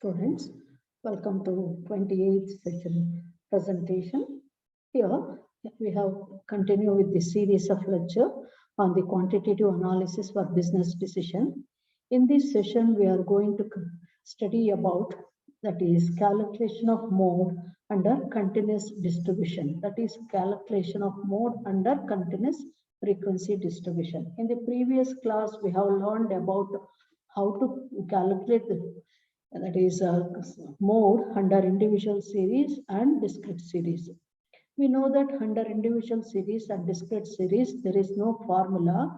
Students, welcome to 28th session presentation. Here we have continued with the series of lecture on the quantitative analysis for business decision. In this session, we are going to study about that is calculation of mode under continuous distribution. That is calculation of mode under continuous frequency distribution. In the previous class, we have learned about how to calculate that is mode under individual series and discrete series. We know that under individual series and discrete series, there is no formula.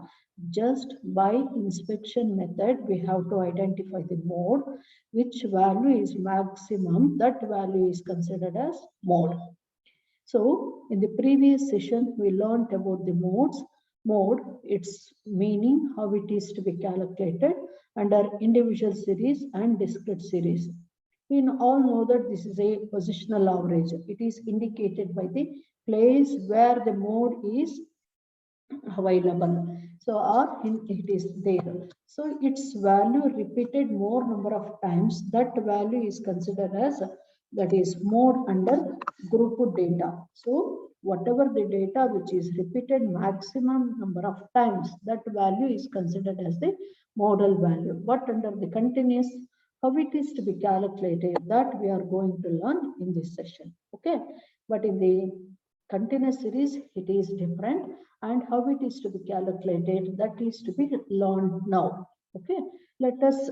Just by inspection method, we have to identify the mode, which value is maximum, that value is considered as mode. So in the previous session, we learned about the modes. Mode, its meaning, how it is to be calculated under individual series and discrete series. We all know that this is a positional average. It is indicated by the place where the mode is available. So, or it is there. So, its value repeated more number of times, that value is considered as that is mode under group data. So, whatever the data which is repeated maximum number of times, that value is considered as the modal value. But under the continuous, how it is to be calculated, that we are going to learn in this session. Okay, but in the continuous series, it is different, and how it is to be calculated, that is to be learned now. Okay, let us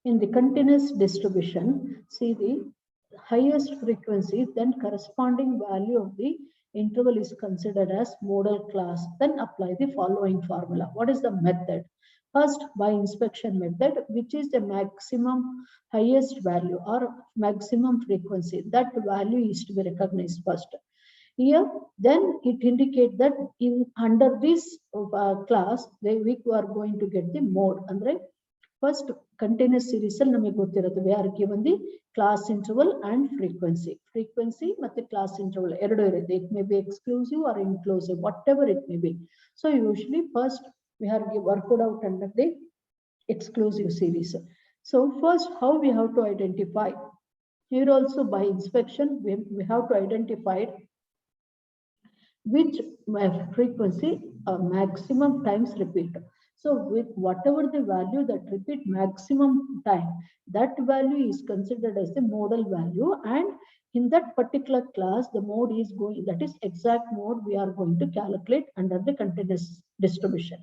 in the continuous distribution see the highest frequency, then corresponding value of the interval is considered as modal class. Then apply the following formula. What is the method? First, by inspection method, which is the maximum highest value or maximum frequency, that value is to be recognized first. Here, then it indicates that in under this class, we are going to get the mode. Andre, first continuous series we are given the class interval and frequency. Frequency but the class interval. It may be exclusive or inclusive, whatever it may be. So usually first we have worked out under the exclusive series. So first, how we have to identify? Here also by inspection, we have to identify which frequency maximum times repeat. So with whatever the value that repeat maximum time, that value is considered as the modal value, and in that particular class, the mode is going, that is exact mode we are going to calculate under the continuous distribution.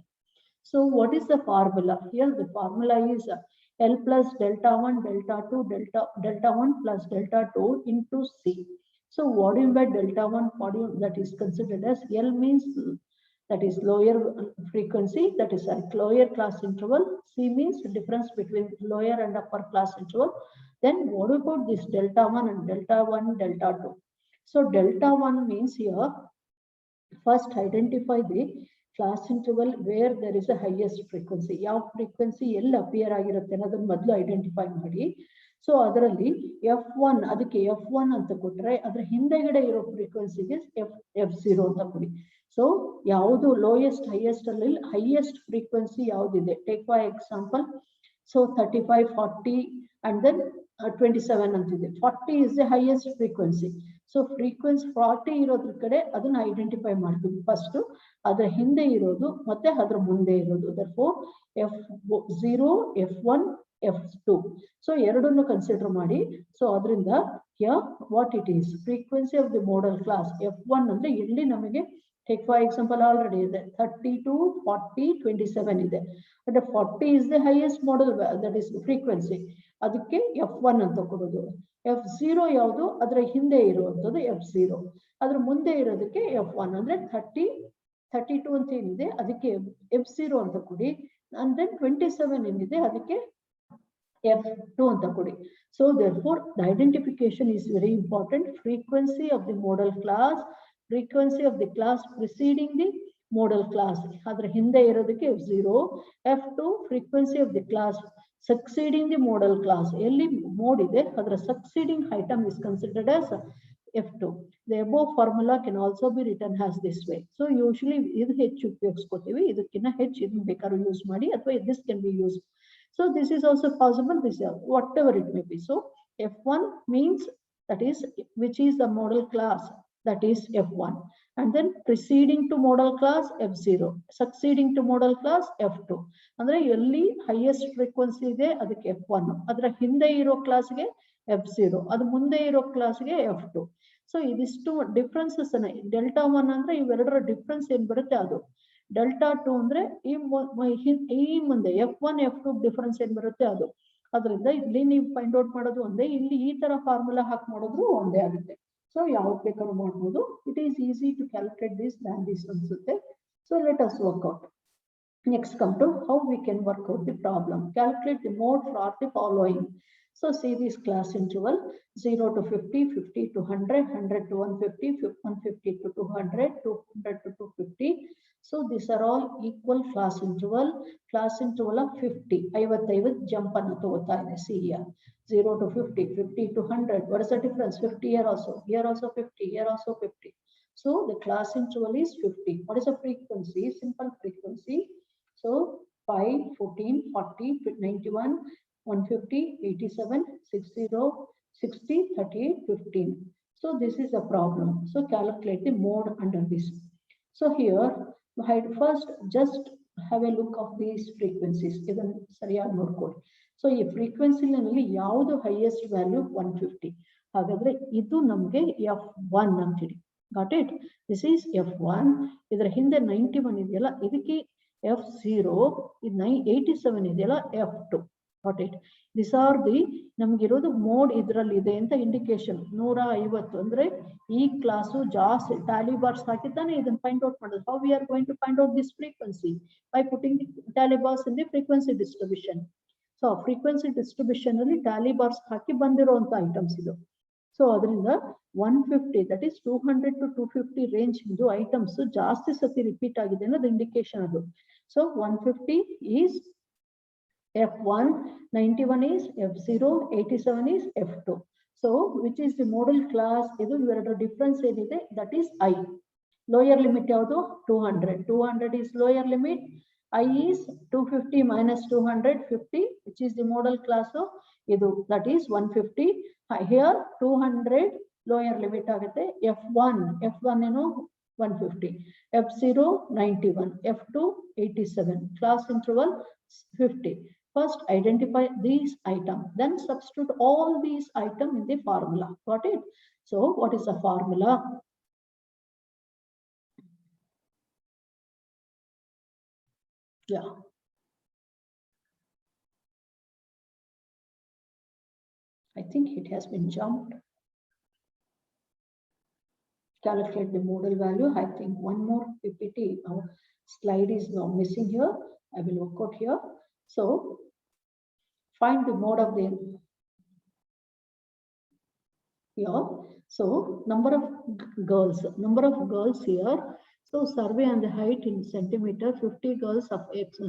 So what is the formula? Here the formula is L plus delta 1, delta 2, delta 1 plus delta 2 into C. So what do you mean by delta 1? What do you, that is considered as L means that is lower frequency, that is a lower class interval. C means the difference between lower and upper class interval. Then what about this delta 1 and delta 1, delta 2? So delta 1 means here, first identify the class interval where there is a highest frequency. Yav frequency appear ಆಗಿರುತ್ತೆ ಅನ್ನೋದನ್ನ ಮೊದಲು identify ಮಾಡಿ. So ಅದರಲ್ಲಿ F1 ಅದಕ್ಕೆ F1 ಅಂತ ಕೊಟ್ಟರೆ ಅದರ ಹಿಂದೆಗಡೆ ಇರೋ ಫ್ರೀಕ್ವೆನ್ಸಿಗೆ F0 ಅಂತ ಕೊಡಿ. ಸೊ ಯಾವುದು ಲೋಯೆಸ್ಟ್ ಹೈಯೆಸ್ಟ್ ಅಲ್ಲಿ ಹೈಯೆಸ್ಟ್ ಫ್ರೀಕ್ವೆನ್ಸಿ ಯಾವುದಿದೆ? Take for example, so 35, 40 and then 27 ಅಂತಿದೆ. 40 is the highest frequency. So frequency 40 ಇರೋದ್ರ ಕಡೆ ಅದನ್ನ ಐಡೆಂಟಿಫೈ ಮಾಡ್ತೀವಿ ಫಸ್ಟ್, ಅದರ ಹಿಂದೆ ಇರೋದು ಮತ್ತೆ ಅದರ ಮುಂದೆ ಇರೋದು. therefore F0, F1, F2. So ಎರಡನ್ನು ಕನ್ಸಿಡರ್ ಮಾಡಿ. ಸೊ ಅದರಿಂದ here what it is, frequency of the modal class F1 ಅಂದ್ರೆ ಇಲ್ಲಿ ನಮಗೆ take for example already ಇದೆ 32, 40, 27 ಇದೆ. but 40 is the highest modal, that is frequency, ಅದಕ್ಕೆ F1 ಅಂತ ಕೊಡೋದು. F0 ಯಾವುದು? ಅದರ ಹಿಂದೆ ಇರುವಂತದ್ದು F0, ಅದರ ಮುಂದೆ ಇರೋದಕ್ಕೆ F1 ಅಂದ್ರೆ 30, 32 ಅಂತ ಏನಿದೆ ಅದಕ್ಕೆ F0 ಅಂತ ಕೊಡಿ, and then 27 ಏನಿದೆ ಅದಕ್ಕೆ F2 ಅಂತ ಕೊಡಿ. So therefore the identification is very important. Frequency of the modal class, frequency of the class preceding the modal class, ಅದರ ಹಿಂದೆ ಇರೋದಕ್ಕೆ F0. F2 frequency of the class succeeding the modal class, ಎಲ್ಲಿ mode ಇದೆ ಅದರ succeeding item is considered as F2. The above formula can also be written as this way. So usually ಇದು ಹೆಚ್ಚು ಉಪಯೋಗಿಸ್ಕೊತೀವಿ, ಇದಕ್ಕಿಂತ ಹೆಚ್ಚು ಇದನ್ನ ಬೇಕಾದ್ರೂ ಯೂಸ್ ಮಾಡಿ, ಅಥವಾ this can be used. So this is also possible, this is whatever it may be. So F1 means that is which is the model class, that is F1, and then preceding to model class F0, succeeding to model class F2. ಅಂದ್ರೆ ಎಲ್ಲಿ highest frequency ಇದೆ ಅದಕ್ಕೆ F1, ಅದರ ಹಿಂದೆ ಇರೋ ಕ್ಲಾಸ್ಗೆ F0, ಅದು ಮುಂದೆ ಇರೋ ಕ್ಲಾಸ್ಗೆ F2. ಸೊ ಇದಿಷ್ಟು ಡಿಫ್ರೆನ್ಸಸ್ ಡೆಲ್ಟಾ 1 ಅಂದ್ರೆ ಇವೆರಡರ ಡಿಫ್ರೆನ್ಸ್ ಏನ್ ಬರುತ್ತೆ ಅದು. ಡೆಲ್ಟಾ 2 ಅಂದ್ರೆ ಈ ಮುಂದೆ F1 F2 ಡಿಫರೆನ್ಸ್ ಏನ್ ಬರುತ್ತೆ ಅದು. ಅದರಿಂದ ಇಲ್ಲಿ ನೀವು ಫೈಂಡ್ ಔಟ್ ಮಾಡೋದು ಒಂದೇ, ಇಲ್ಲಿ ಈ ತರ ಫಾರ್ಮುಲಾ ಹಾಕಿ ಮಾಡೋದು ಒಂದೇ ಆಗುತ್ತೆ. ಸೊ ಯಾವ್ದು ಬೇಕಾದ್ರೂ ಮಾಡ್ಬೋದು. It is easy to calculate this than this ಅನ್ಸುತ್ತೆ. So let us work out. Next come to how we can work out the problem. Calculate the mode for the following. So see this class interval 0 to 50, 50 to 100, 100 to 150, 150 to 200, 200 to 250. So these are all equal class interval of 50. 55 jump anna togota ide. See here 0 to 50, 50 to 100. What is the difference? 50 here also 50, here also 50. So the class interval is 50. What is the frequency? Simple frequency. So 5, 14, 40, 91, 150, 87, 60, 60, 38, 15. So this is a problem. So calculate the mode under this. So here, first just have a look of these frequencies. Even sariyagi nodಕೊಳ್ಳಿ. So ಈ frequency ನಲ್ಲಿ ಯಾವುದು highest value 150. ಹಾಗಾದ್ರೆ ಇದು ನಮಗೆ F1 ಅಂತಿದೆ. Got it? This is F1. ಇದರ ಹಿಂದೆ 91 ಇದೆಯಲ್ಲ ಇದಕ್ಕೆ F0, 87 ಇದೆಯಲ್ಲ F2. Got it? These are the ನಮಗಿರೋದು ಮೋಡ್ ಇದರಲ್ಲಿ ಇದೆ ಅಂತ ಇಂಡಿಕೇಶನ್. 150 ಅಂದ್ರೆ ಈ ಕ್ಲಾಸು ಜಾಸ್ತಿ ಟ್ಯಾಲಿ ಬಾರ್ಸ್ ಹಾಕಿದ್ದಾನೆ ಇದನ್ನ ಫೈಂಡ್ ಔಟ್ ಮಾಡೋದು. How we are going to find out this frequency? By putting the tally bars in the frequency distribution. So frequency distribution ಅಲ್ಲಿ ಟ್ಯಾಲಿ ಬಾರ್ಸ್ ಹಾಕಿ ಬಂದಿರುವಂತ ಐಟಮ್ಸ್ ಇದು. ಸೊ ಅದರಿಂದ 150 that is 200 to 250 ರೇಂಜ್ ಇಂದು items ಜಾಸ್ತಿ ಸತಿ repeat ಆಗಿದೆ ಅನ್ನೋದು indication ಅದು. So 150 is F1, 91 is F0, 87 is F2. So which is the model class? ಇದು ಇವೆರಡರ ಡಿಫರೆನ್ಸ್ ಏನಿದೆ that is I. Lower limit ಯಾವುದು? 200. 200 is lower limit. I is 250 minus 200, 50, which is the model class of idu, that is 150. Here 200 lower limit ಆಗುತ್ತೆ. F1 ಏನು 150, F0 91, F2 87, class interval 50. First identify these items, then substitute all these items in the formula. Got it? So what is the formula? Yeah. I think it has been jumped. Calculate the modal value. I think one more PPT slide is now missing here. I will work out here. So find the mode of the here. So number of girls here. So survey on the height in centimeter. 50 girls of X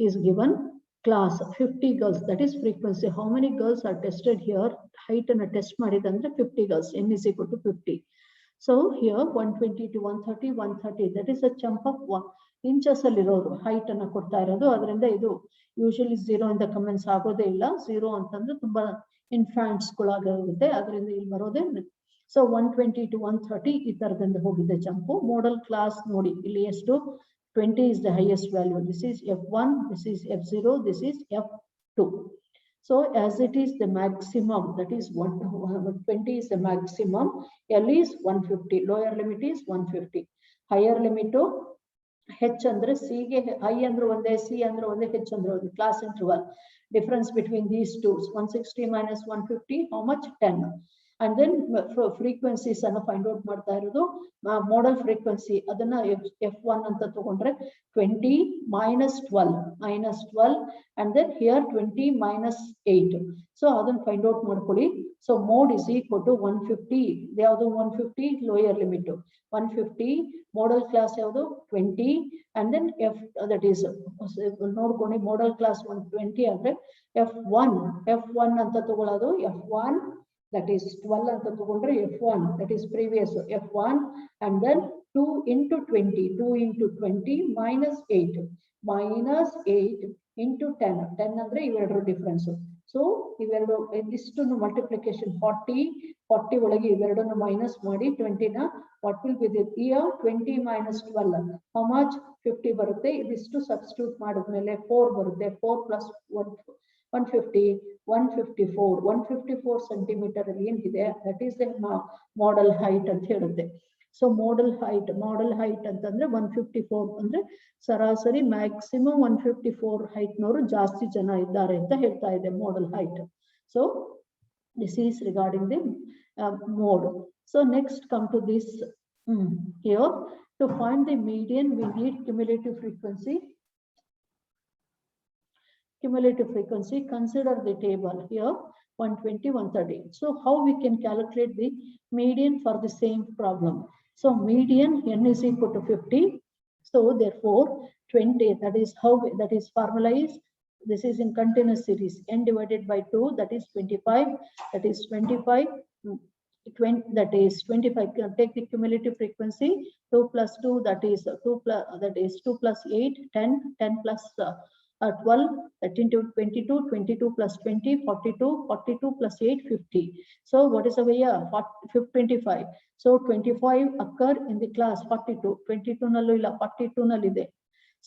is given. Class 50 girls, that is frequency. How many girls are tested here? Height and a test madidandre 50 girls. N is equal to 50. So here 120 to 130, 130. That is a jump of 1 inches allirodu height anna ಕೊಡ್ತಾ ಇರೋದು. ಅದರಿಂದ ಇದು usually 0 ಇಂದ comments ಆಗೋದೇ ಇಲ್ಲ. 0 ಅಂತಂದ್ರೆ ತುಂಬಾ infants ಗಳಾಗುತ್ತೆ, ಅದರಿಂದ ಇಲ್ಲಿ ಬರೋದೇ. ಸೊ 120 to 130 ಈ ತರದಿಂದ ಹೋಗಿದೆ ಜಂಪು. ಮೋಡಲ್ ಕ್ಲಾಸ್ ನೋಡಿ ಇಲ್ಲಿ ಎಷ್ಟು 20 is the highest value. This is F1, this is F0, this is F2. So as it is the maximum, that is 120 is the maximum. L is 150. Lower limit is 150. Higher limit to H andre C ge I andre onde, C andre onde, H andre onde. Class interval. Difference between these two. 160 minus 150. How much? 10. And then frequencies ಅನ್ನು find out ಮಾಡ್ತಾ ಇರೋದು. Model frequency ಅದನ್ನ F1 ಅಂತ ತಗೊಂಡ್ರೆ 20 minus 12 and then here 20 minus 8. So ಅದನ್ನ find out ಮಾಡ್ಕೊಳ್ಳಿ. So mode is equal to 150. ಯಾವುದು 150 lower limit, 150 modal class ಯಾವುದು 20 and then F that is ನೋಡ್ಕೊಂಡು ಮೋಡಲ್ ಕ್ಲಾಸ್ 120 ಆದ್ರೆ F1 ಅಂತ ತಗೊಳ್ಳೋದು. F1 that is 12 ಅಂತ ತಗೊಂಡ್ರೆ F1 that is previous F1 and then 2 into 20 minus 8 into 10. 10 ಅಂದ್ರೆ ಇವೆರಡರ ಡಿಫರೆನ್ಸ್. ಸೊ ಇವೆರಡು ಇದಿಷ್ಟನ್ನು ಮಲ್ಟಿಪ್ಲಿಕೇಶನ್ 40 ಒಳಗೆ ಇವೆರಡನ್ನು ಮೈನಸ್ ಮಾಡಿ 20ನ what will be the here 20 minus 12 how much 50 ಬರುತ್ತೆ. ಇದಿಷ್ಟು ಸಬ್ಸ್ಟಿಟ್ಯೂಟ್ ಮಾಡಿದ್ಮೇಲೆ 4 ಬರುತ್ತೆ. 4 plus 150 154 ಸೆಂಟಿಮೀಟರ್ ಅಲ್ಲಿ ಏನಿದೆ that is the model height ಅಂತ ಹೇಳುತ್ತೆ. ಸೊ ಮಾಡೆಲ್ ಹೈಟ್ ಅಂತಂದ್ರೆ 154 ಅಂದ್ರೆ ಸರಾಸರಿ ಮ್ಯಾಕ್ಸಿಮಮ್ 154 ಹೈಟ್ ನವರು ಜಾಸ್ತಿ ಜನ ಇದ್ದಾರೆ ಅಂತ ಹೇಳ್ತಾ ಇದೆ model height. So this is regarding the mode. So next come to this here to find the median we need cumulative frequency. Consider the table here 120 130. So how we can calculate the median for the same problem? So median n is equal to 50. So therefore 20, that is how that is formula is, this is in continuous series, n divided by 2, that is 25, that is 25 20, that is 25. Take the cumulative frequency 2 plus 2, that is 2 plus 8 10 plus 12, that into 22 plus 20 42 plus 8 50. So what is over here 25. So 25 occur in the class 22 nallu illa 42 nallide.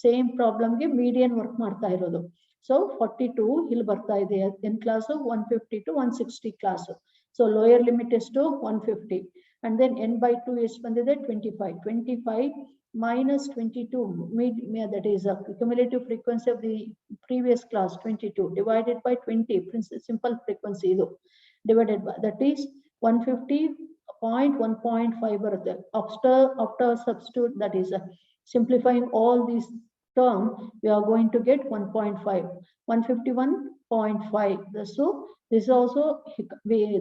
Same problem ge median work ಮಾಡ್ತಾ ಇರೋದು. So 42 ಇಲ್ಲಿ ಬರ್ತಾ ಇದೆ in class 150 to 160 class. So lower limit is to 150 and then n by 2 is ಬಂದಿದೆ 25 minus 22 that is a cumulative frequency of the previous class 22 divided by 20 simple frequency idu divided by that is 150.1.5 ಬರುತ್ತೆ. after substitute, that is simplifying all these term we are going to get 1.5 151.5. so this also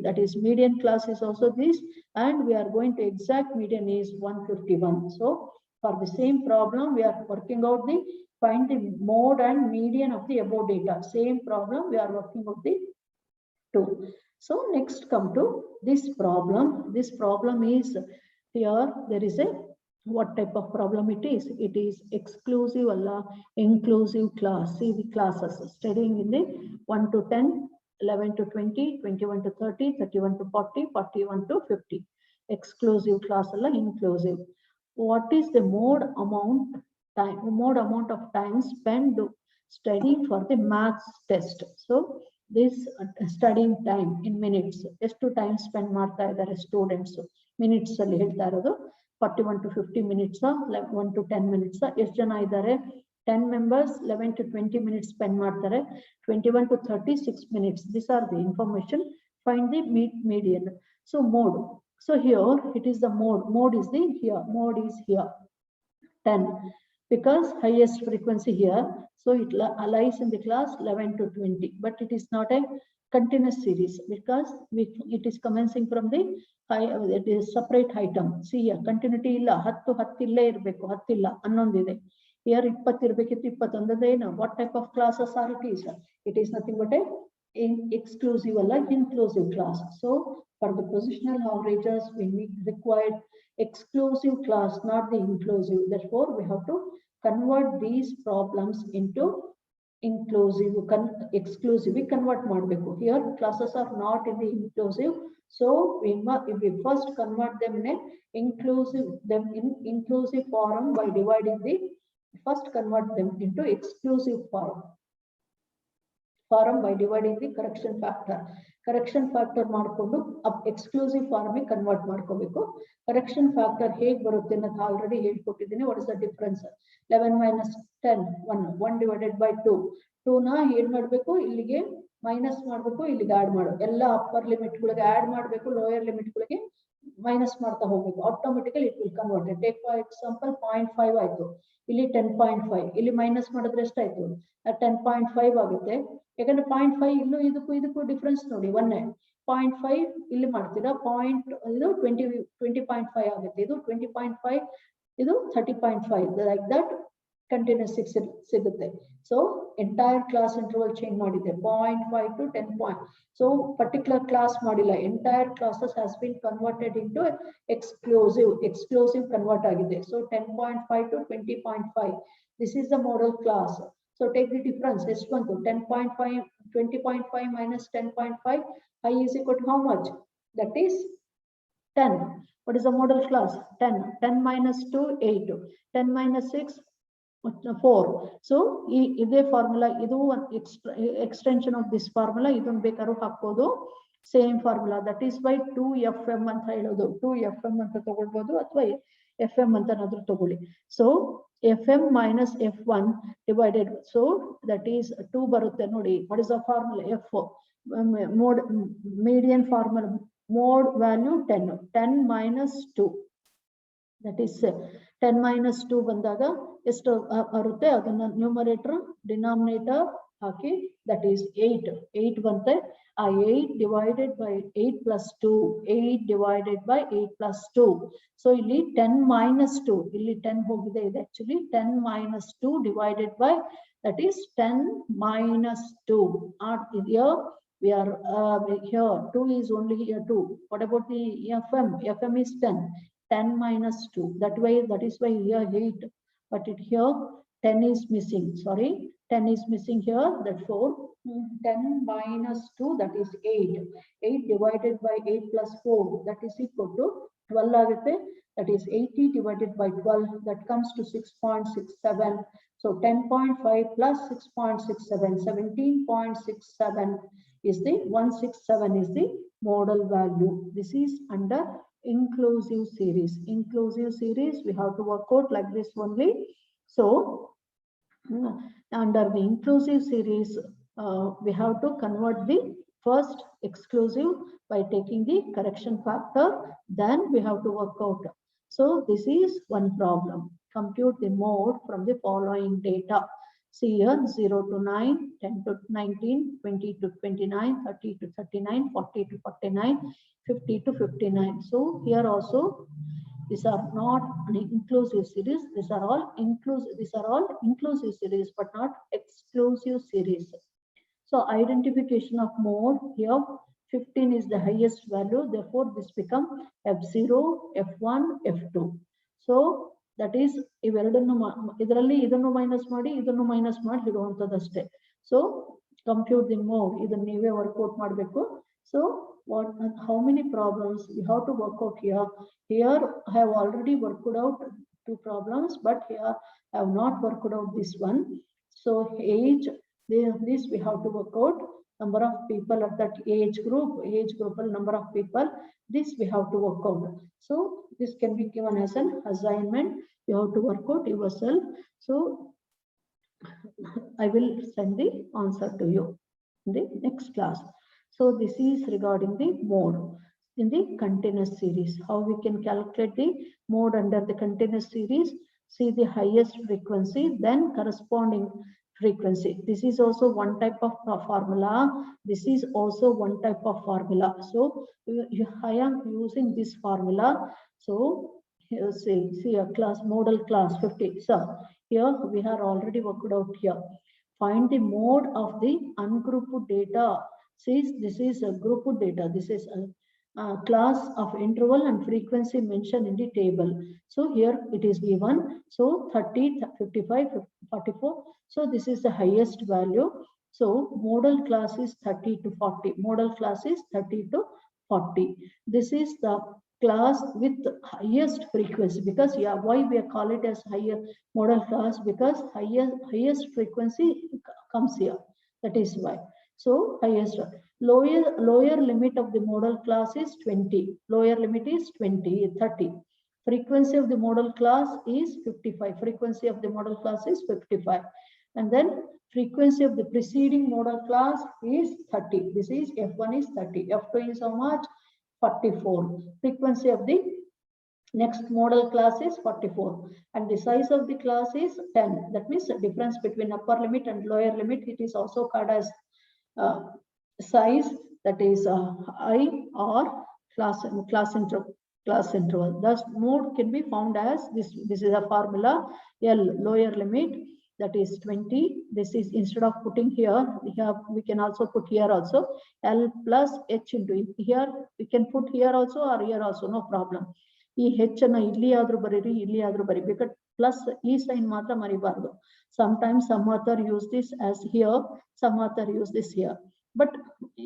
that is median class is also this, and we are going to exact median is 151. So for the same problem we are working out the find the mode and median of the above data. Same problem we are working out the two. So next come to this problem. This problem is here there is a what type of problem it is. It is exclusive or inclusive class. See the classes studying in the 1 to 10, 11 to 20, 21 to 30, 31 to 40, 41 to 50. Exclusive class or inclusive. What is the mode amount of time spent studying for the maths test? So this studying time in minutes, ಎಷ್ಟು time spend ಮಾಡ್ತಾ ಇದ್ದಾರೆ students minutes ಅಲ್ಲಿ ಹೇಳ್ತಾ ಇರೋದು 41 to 50 minutes 1 to 10 minutes ಎಷ್ಟು ಜನ ಇದ್ದಾರೆ 10 members 11 to 20 minutes spend ಮಾಡ್ತಾರೆ 21 to 36 minutes. These are the information. Find the median. So mode, so here it is the mode is the mode is here 10 because highest frequency here, so it lies in the class 11 to 20, but it is not a continuous series because it is commencing from the it is separate item. See here continuity illa 10 ille irbeku 10 illa 11 ide here 20 ಇರಬೇಕಿತ್ತು 21 ಅಂದ್ರೆ ಏನು what type of classes are it is? It is nothing but a exclusive or inclusive class. So for the positional averages we required exclusive class, not the inclusive. Therefore we have to convert these problems into inclusive exclusive convert ಮಾಡಬೇಕು. Here classes are not in the inclusive, so we first convert them in inclusive form by dividing the first convert them into exclusive form by dividing the correction factor ಮಾಡಿಕೊಂಡು exclusive form convert ಮಾಡ್ಕೋಬೇಕು. correction factor ಹೇಗೆ ಬರುತ್ತೆ ಅಂತ already ಹೇಳ್ಕೊಟ್ಟಿದ್ದೀನಿ. what is the difference? 11 minus 10 1 divided by 2 ನ ಏನ್ ಮಾಡಬೇಕು ಇಲ್ಲಿಗೆ minus ಮಾಡಬೇಕು, ಇಲ್ಲಿಗೆ ಆಡ್ ಮಾಡಬೇಕು. ಎಲ್ಲ ಅಪ್ಪರ್ ಲಿಮಿಟ್ ಗಳಿಗೆ ಆಡ್ ಮಾಡಬೇಕು, ಲೋಯರ್ ಲಿಮಿಟ್ ಗಳಿಗೆ ಮೈನಸ್ ಮಾಡ್ತಾ ಹೋಗ್ಬೇಕು. Automatically it will convert. Take for example 0.5 ಆಯ್ತು, ಇಲ್ಲಿ 10.5 ಇಲ್ಲಿ ಮೈನಸ್ ಮಾಡಿದ್ರೆ ಎಷ್ಟಾಯ್ತು 10.5 ಆಗುತ್ತೆ. ಯಾಕಂದ್ರೆ 0.5 ಇಲ್ಲೂ ಇದಕ್ಕೂ ಡಿಫ್ರೆನ್ಸ್ ನೋಡಿ 0.5 ಇಲ್ಲಿ ಮಾಡ್ತೀರಾ ಇದು 20.5 ಆಗುತ್ತೆ, ಇದು 20.5 ಇದು 30.5 ಲೈಕ್ ದಟ್ ಕಂಟಿನ್ಯೂಸ್ ಸಿಗುತ್ತೆ. So entire class interval change ಮಾಡಿದೆ 0.5 to 10 point. So particular class ಮಾಡಿಲ್ಲ, entire classes has been converted into exclusive convert ಆಗಿದೆ. So 10.5 to 20.5 this is the model class. So take the difference, S1 to 10.5, 20.5 minus 10.5, I is equal to how much? That is 10. What is the model class? 10. 10 minus 2, 8. 10 minus 6, 4. So, this formula, this one extension of this formula, idun bekaru hakkodu. Same formula. That is why 2fm anta helodu. 2fm anta tagolbodu athwa fm anta nadru tagoli. So, fm minus f1 divided. So, that is 2 barutte nodi. What is the formula? F4. Mode median formula. Mode value 10. 10 minus 2. That is 10 minus 2 ಬಂದಾಗ ಎಷ್ಟು ಬರುತ್ತೆ ಅದನ್ನ numerator denominator hockey that is 8 ಬಂತೆ ಆ 8 divided by 8 plus 2 8 divided by 8 plus 2 so ಇಲ್ಲಿ 10 minus 2 ಇಲ್ಲಿ 10 ಹೋಗಿದೆ ಇದೆ actually 10 minus 2 divided by that is 10 minus 2 here we are here 2 is only here 2. What about the fm is 10 minus 2. That is why here 8, but here 10 is missing. Sorry, 10 is missing here. Therefore, 10 minus 2, that is 8. 8 divided by 8 plus 4, that is equal to 12. That is 80 divided by 12, that comes to 6.67. So 10.5 plus 6.67, 17.67 is the 167 is the model value. This is under inclusive series. Inclusive series, we have to work out like this only. So, under the inclusive series, we have to convert the first exclusive by taking the correction factor. Then we have to work out. So, this is one problem. Compute the mode from the following data. See here 0 to 9, 10 to 19, 20 to 29, 30 to 39, 40 to 49, 50 to 59. So here also these are not an inclusive series. These are all inclusive series, but not exclusive series. So identification of mode here 15 is the highest value. Therefore, this become F0, F1, F2. So that is ಇದನ್ನು minus ಮಾಡಿ ಇದನ್ನು minus ಮಾಡಿ ಇಡುವಂತದಷ್ಟೇ. So compute the mode. ಇದನ್ನು ನೀವೇ workout ಮಾಡಬೇಕು. So how many problems we have to work out here? Here I have already worked out 2 problems, but here I have not worked out this one. So age, this we have to work out. Number of people at that age group number of people, this we have to work out. So this can be given as an assignment. You have to work out yourself. So I will send the answer to you in the next class. So this is regarding the mode in the continuous series. How we can calculate the mode under the continuous series? See the highest frequency, then corresponding frequency. This is also one type of formula. This is also one type of formula. So I am using this formula. So here see a class model class 50. So here we have already worked out here. Find the mode of the ungrouped data. See, this is a grouped data. This is a class of interval and frequency mentioned in the table. So here it is given. So 30, 55, 44. So this is the highest value. So model class is 30 to 40. Model class is 30 to 40. This is the class with highest frequency, because why we call it as higher model class, because highest frequency comes here. That is why. So highest lower limit of the model class is 20. Lower limit is 20, 30. Frequency of the model class is 55. Frequency of the model class is 55. And then frequency of the preceding model class is 30. This is F1 is 30. F2 is how much? 44. Frequency of the next model class is 44. And the size of the class is 10. That means the difference between upper limit and lower limit, it is also called as size, that is I or class interval. Thus mode can be found as this. This is a formula. L lower limit, that is 20. This is, instead of putting here, we can also put here also L plus H into here. We can put here also or here also, no problem. ಈ h ಅನ್ನ ಇಲ್ಲಿ ಆದ್ರೂ ಬರೀರಿ, ಇಲ್ಲಿ ಆದ್ರೂ ಬರಿಬೇಕು, plus ಈ sign ಮಾತ್ರ ಮರಿಬಾರ್ದು. Sometimes some author use this as here, some author use this here, but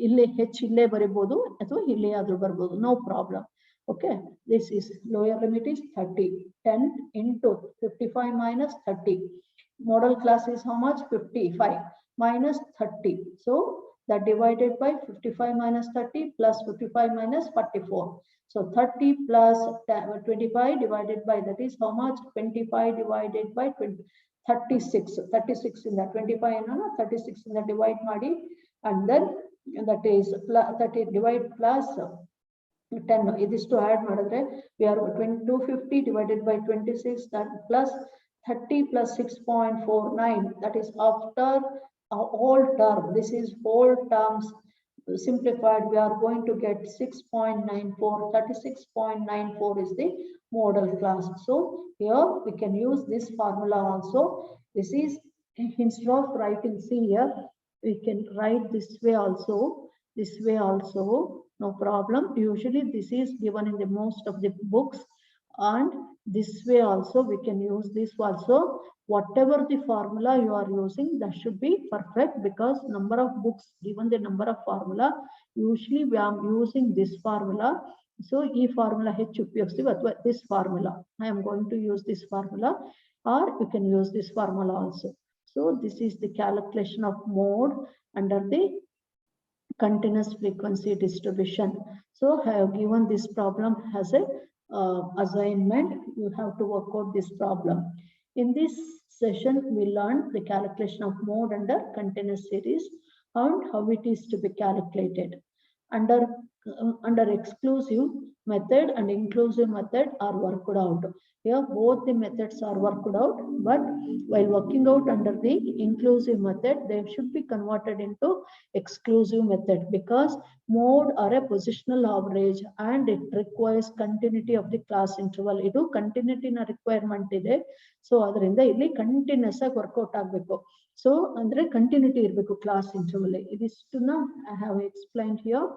ಇಲ್ಲಿ h ಇಲ್ಲೇ ಬರಿಬಹುದು ಅಥವಾ ಇಲ್ಲೇ ಆದ್ರೂ ಬರಬಹುದು, no problem. Okay, this is lower limit is 30. 10 into 55 minus 30. Model class is how much? 55 minus 30. So that divided by 55 minus 30 plus 55 minus 44. So 30 plus 25 divided by, that is how much? 25 divided by 20, 36. 36 in that 25 and 36 in the divide madi, and then that is 30 divide plus 10. It is to add madadre, we are 250 divided by 26, that plus 30 plus 6.49, that is after all term. This is whole terms simplified. We are going to get 6.94. 36.94 is the model class. So here we can use this formula also. This is, instead of writing C here, we can write this way also. This way also, no problem. Usually this is given in the most of the books, and this way also we can use this also. Whatever the formula you are using, that should be perfect, because number of books given the number of formula, usually we are using this formula. So e formula h upyogisi athwa this formula, I am going to use this formula, or you can use this formula also. So this is the calculation of mode under the continuous frequency distribution. So I have given this problem as a assignment. You have to work out this problem. In this session, we learned the calculation of mode under continuous series and how it is to be calculated. Under exclusive method and inclusive method are worked out. Here both the methods are worked out, but while working out under the inclusive method, they should be converted into exclusive method, because mode are a positional average and it requires continuity of the class interval. Idu continuity na requirement ide, so adrinda illi continuous agi work out agbeku. So andre continuity irbeku class interval. Idistuna I have explained here.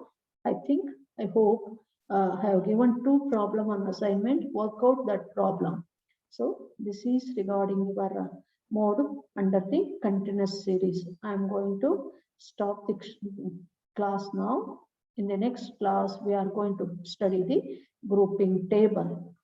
I think, I hope I have given 2 problem on assignment. Work out that problem. So this is regarding your mode under the continuous series. I am going to stop the class now. In the next class, we are going to study the grouping table.